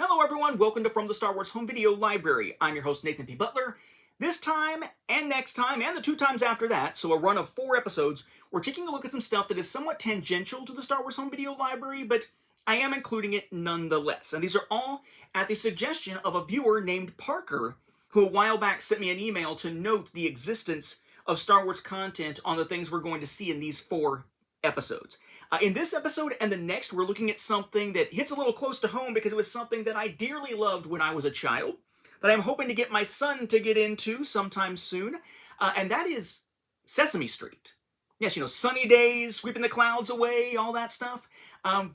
Hello everyone, welcome to From the Star Wars Home Video Library. I'm your host Nathan P. Butler. This time, and next time, and the 2 times after that, so a run of 4 episodes, we're taking a look at some stuff that is somewhat tangential to the Star Wars Home Video Library, but I am including it nonetheless. And these are all at the suggestion of a viewer named Parker, who a while back sent me an email to note the existence of Star Wars content on the things we're going to see in these 4 episodes. In this episode and the next, we're looking at something that hits a little close to home because it was something that I dearly loved when I was a child, that I'm hoping to get my son to get into sometime soon, and that is Sesame Street. Yes, you know, sunny days, sweeping the clouds away, all that stuff.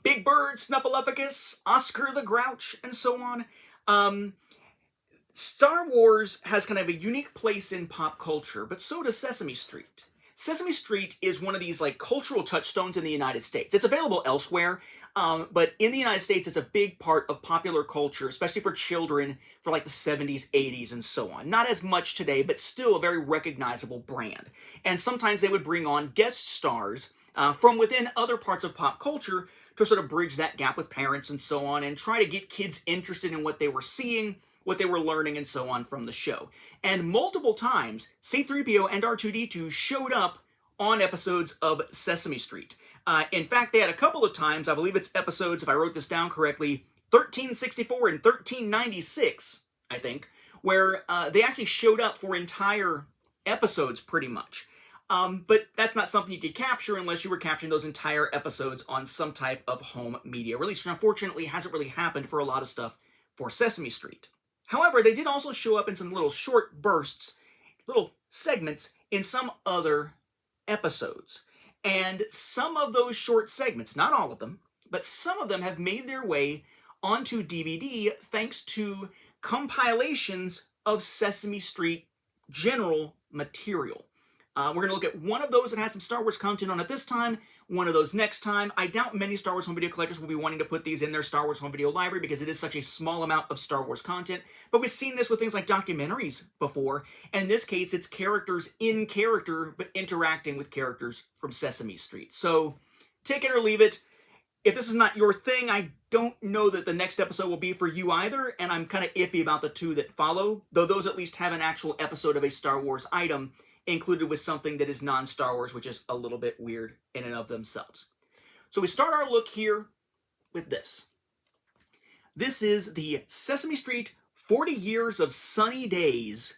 Big Bird, Snuffleupagus, Oscar the Grouch, and so on. Star Wars has kind of a unique place in pop culture, but so does Sesame Street. Sesame Street is one of these cultural touchstones in the United States. It's available elsewhere, but in the United States, it's a big part of popular culture, especially for children for the 70s, 80s, and so on. Not as much today, but still a very recognizable brand. And sometimes they would bring on guest stars from within other parts of pop culture to sort of bridge that gap with parents and so on, and try to get kids interested in what they were seeing, what they were learning, and so on from the show. And multiple times, C3PO and R2-D2 showed up on episodes of Sesame Street. In fact, they had a couple of times, I believe it's episodes, if I wrote this down correctly, 1364 and 1396, I think, where they actually showed up for entire episodes, pretty much. But that's not something you could capture unless you were capturing those entire episodes on some type of home media release, which unfortunately hasn't really happened for a lot of stuff for Sesame Street. However, they did also show up in some little short bursts, little segments in some other episodes. And some of those short segments, not all of them, but some of them have made their way onto DVD thanks to compilations of Sesame Street general material. We're going to look at one of those that has some Star Wars content on it this time, one of those next time. I doubt many Star Wars home video collectors will be wanting to put these in their Star Wars home video library because it is such a small amount of Star Wars content. But we've seen this with things like documentaries before, and in this case, it's characters in character, but interacting with characters from Sesame Street. So, take it or leave it. If this is not your thing, I don't know that the next episode will be for you either, and I'm kind of iffy about the 2 that follow, though those at least have an actual episode of a Star Wars item included with something that is non-Star Wars, which is a little bit weird in and of themselves. So we start our look here with this. This is the Sesame Street 40 Years of Sunny Days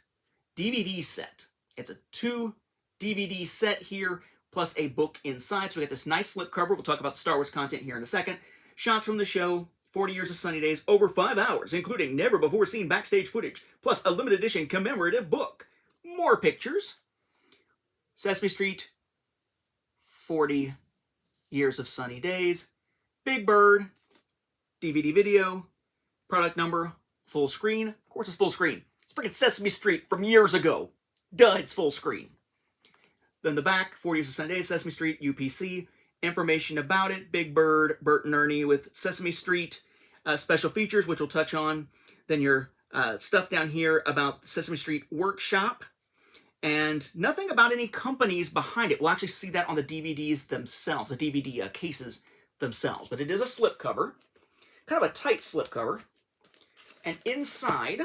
DVD set. It's a 2 DVD set here, plus a book inside. So we got this nice slipcover. We'll talk about the Star Wars content here in a second. Shots from the show, 40 Years of Sunny Days, over 5 hours, including never-before-seen backstage footage, plus a limited edition commemorative book. More pictures. Sesame Street, 40 Years of Sunny Days, Big Bird, DVD video, product number, full screen. Of course it's full screen. It's freaking Sesame Street from years ago. Duh, it's full screen. Then the back, 40 Years of Sunny Days, Sesame Street, UPC, information about it, Big Bird, Bert and Ernie with Sesame Street, special features, which we'll touch on. Then your stuff down here about the Sesame Street Workshop, and nothing about any companies behind it. We'll actually see that on the DVDs themselves, the DVD cases themselves. But it is a slipcover, kind of a tight slipcover. And inside,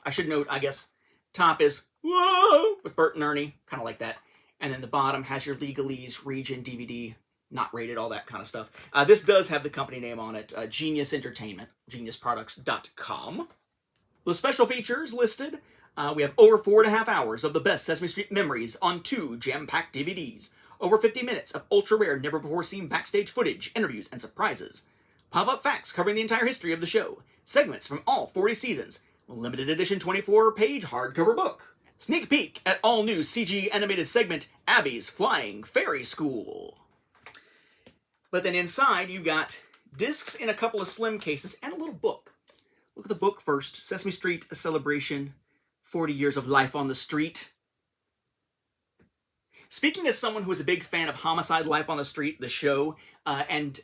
I should note, I guess, top is, whoa, with Bert and Ernie, kind of like that. And then the bottom has your legalese, region, DVD, not rated, all that kind of stuff. This does have the company name on it, Genius Entertainment, geniusproducts.com. The special features listed. We have over 4.5 hours of the best Sesame Street memories on 2 jam-packed DVDs. Over 50 minutes of ultra-rare, never-before-seen backstage footage, interviews, and surprises. Pop-up facts covering the entire history of the show. Segments from all 40 seasons. Limited edition 24-page hardcover book. Sneak peek at all-new CG animated segment, Abby's Flying Fairy School. But then inside, you got discs in a couple of slim cases and a little book. Look at the book first. Sesame Street, A Celebration. 40 Years of Life on the Street. Speaking as someone who is a big fan of Homicide: Life on the Street, the show, and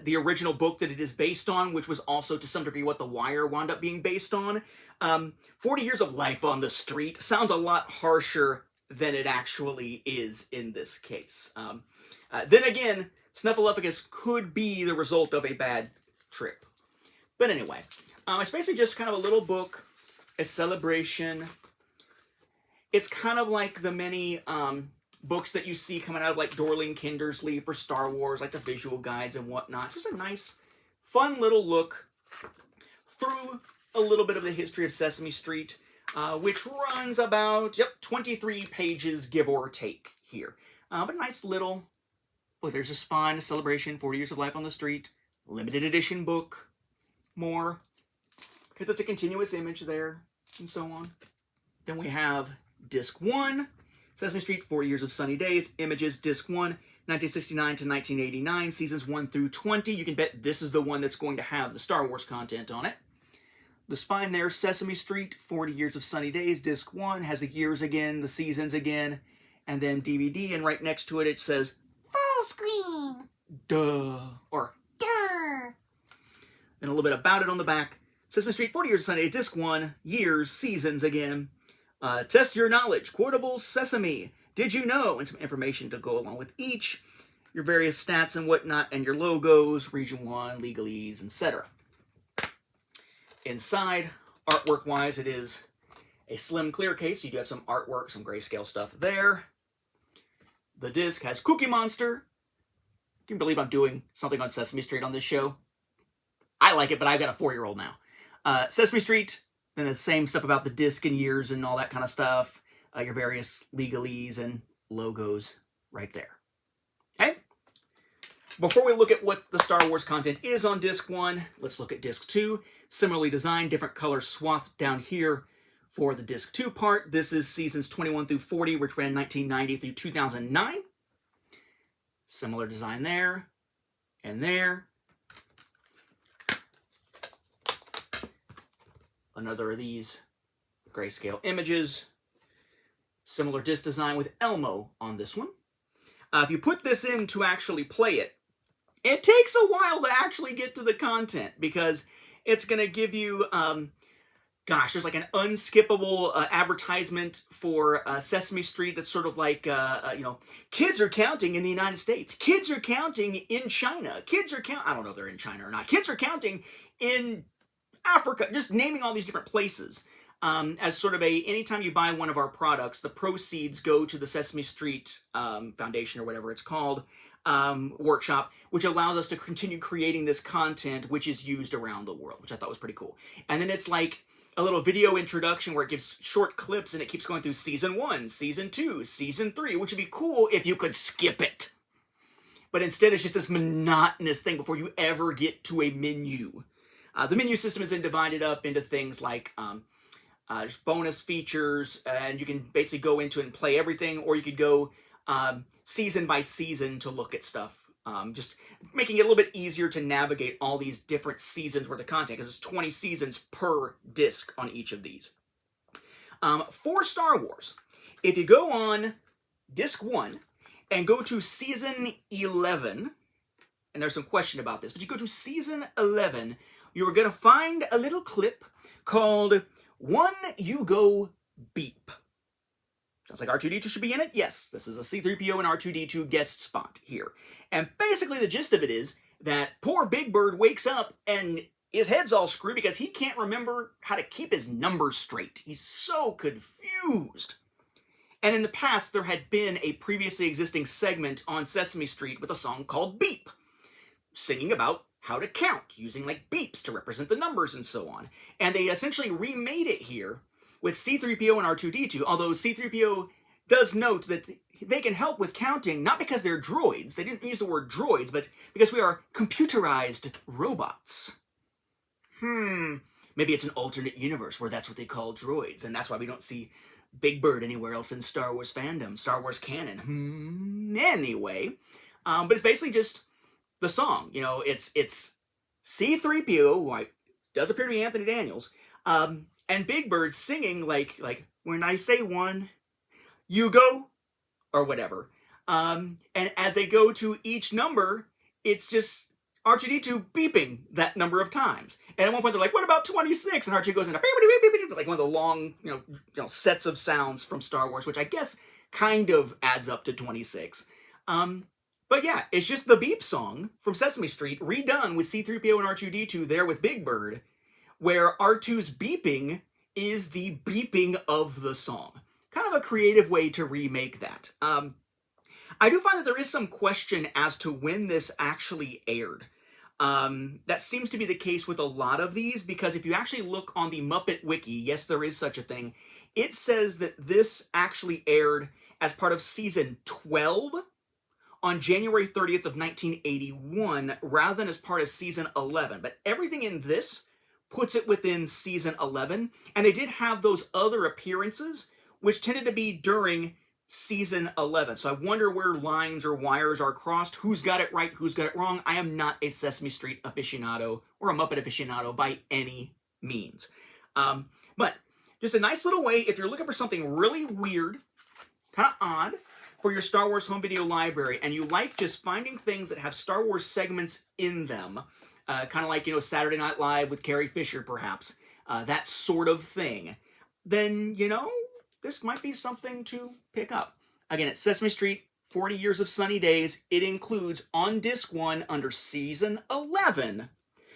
the original book that it is based on, which was also to some degree what The Wire wound up being based on, 40 Years of Life on the Street sounds a lot harsher than it actually is in this case. Then again, Snuffleupagus could be the result of a bad trip. But anyway, it's basically just kind of a little book, a celebration. It's kind of like the many books that you see coming out of like Dorling Kindersley for Star Wars, like the visual guides and whatnot. Just a nice, fun little look through a little bit of the history of Sesame Street, which runs about, 23 pages, give or take here. But a nice little, there's a spine, a celebration, 40 Years of Life on the Street, limited edition book, more, because it's a continuous image there, and so on. Then we have Disc 1, Sesame Street, 40 Years of Sunny Days, images, Disc 1, 1969 to 1989, seasons 1 through 20. You can bet this is the one that's going to have the Star Wars content on it. The spine there, Sesame Street, 40 Years of Sunny Days, Disc 1, has the years again, the seasons again, and then DVD, and right next to it, it says, full screen. Duh, or Duh. Then a little bit about it on the back. Sesame Street, 40 Years of Sunny Days, Disc 1, years, seasons again. Test your knowledge, quotable Sesame, did you know? And some information to go along with each, your various stats and whatnot, and your logos, Region 1, legalese, etc. Inside, artwork-wise, it is a slim clear case. You do have some artwork, some grayscale stuff there. The disc has Cookie Monster. Can you believe I'm doing something on Sesame Street on this show? I like it, but I've got a 4-year-old now. Sesame Street, then the same stuff about the disc and years and all that kind of stuff. Your various legalese and logos right there. Okay? Before we look at what the Star Wars content is on Disc 1, let's look at Disc 2. Similarly designed, different color swath down here for the Disc 2 part. This is seasons 21 through 40, which ran 1990 through 2009. Similar design there and there. Another of these grayscale images. Similar disc design with Elmo on this one. If you put this in to actually play it, it takes a while to actually get to the content because it's going to give you, there's like an unskippable advertisement for Sesame Street that's sort of like, kids are counting in the United States. Kids are counting in China. Kids are I don't know if they're in China or not. Kids are counting in Africa. Just naming all these different places. As sort of anytime you buy one of our products, the proceeds go to the Sesame Street Foundation or whatever it's called, workshop, which allows us to continue creating this content, which is used around the world, which I thought was pretty cool. And then it's like a little video introduction where it gives short clips and it keeps going through season 1, season 2, season 3, which would be cool if you could skip it. But instead it's just this monotonous thing before you ever get to a menu. The menu system is then divided up into things like just bonus features, and you can basically go into it and play everything, or you could go season by season to look at stuff. Just making it a little bit easier to navigate all these different seasons worth of content, because it's 20 seasons per disc on each of these. For Star Wars, if you go on disc 1 and go to season 11, and there's some question about this, but you go to season 11, you're going to find a little clip called One You Go Beep. Sounds like R2-D2 should be in it? Yes, this is a C3PO and R2-D2 guest spot here. And basically the gist of it is that poor Big Bird wakes up and his head's all screwed because he can't remember how to keep his numbers straight. He's so confused. And in the past, there had been a previously existing segment on Sesame Street with a song called Beep, singing about how to count, using like beeps to represent the numbers and so on. And they essentially remade it here with C3PO and R2-D2, although C3PO does note that they can help with counting, not because they're droids, they didn't use the word droids, but because we are computerized robots. Maybe it's an alternate universe where that's what they call droids, and that's why we don't see Big Bird anywhere else in Star Wars fandom, Star Wars canon. Anyway, but it's basically just the song. You know, it's C-3PO, who does appear to be Anthony Daniels, and Big Bird singing like when I say one, you go, or whatever. And as they go to each number, it's just R2-D2 beeping that number of times. And at one point they're like, what about 26? And R2 goes into like one of the long, sets of sounds from Star Wars, which I guess kind of adds up to 26. But But yeah, it's just the beep song from Sesame Street redone with C3PO and R2-D2 there with Big Bird, where R2's beeping is the beeping of the song. Kind of a creative way to remake that. I do find that there is some question as to when this actually aired. That seems to be the case with a lot of these, because if you actually look on the Muppet Wiki, yes, there is such a thing, it says that this actually aired as part of season 12 on January 30th of 1981, rather than as part of season 11. But everything in this puts it within season 11, and they did have those other appearances, which tended to be during season 11. So I wonder where lines or wires are crossed, who's got it right, who's got it wrong. I am not a Sesame Street aficionado or a Muppet aficionado by any means. But just a nice little way, if you're looking for something really weird, kind of odd, for your Star Wars home video library, and you like just finding things that have Star Wars segments in them, kind of like, you know, Saturday Night Live with Carrie Fisher, perhaps, that sort of thing, then, you know, this might be something to pick up. Again, it's Sesame Street, 40 Years of Sunny Days. It includes, on Disc 1, under Season 11,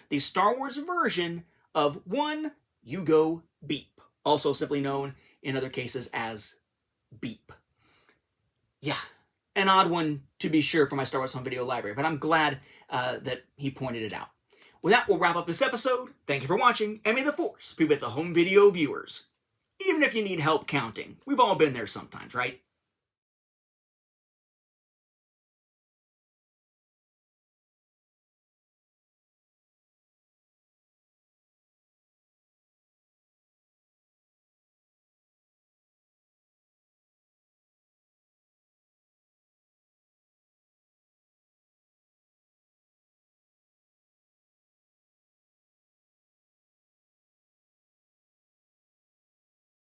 the Star Wars version of One You Go Beep, also simply known in other cases as Beep. Yeah, an odd one to be sure for my Star Wars home video library, but I'm glad that he pointed it out. With that, we'll wrap up this episode. Thank you for watching, and may the Force be with the home video viewers. Even if you need help counting, we've all been there sometimes, right?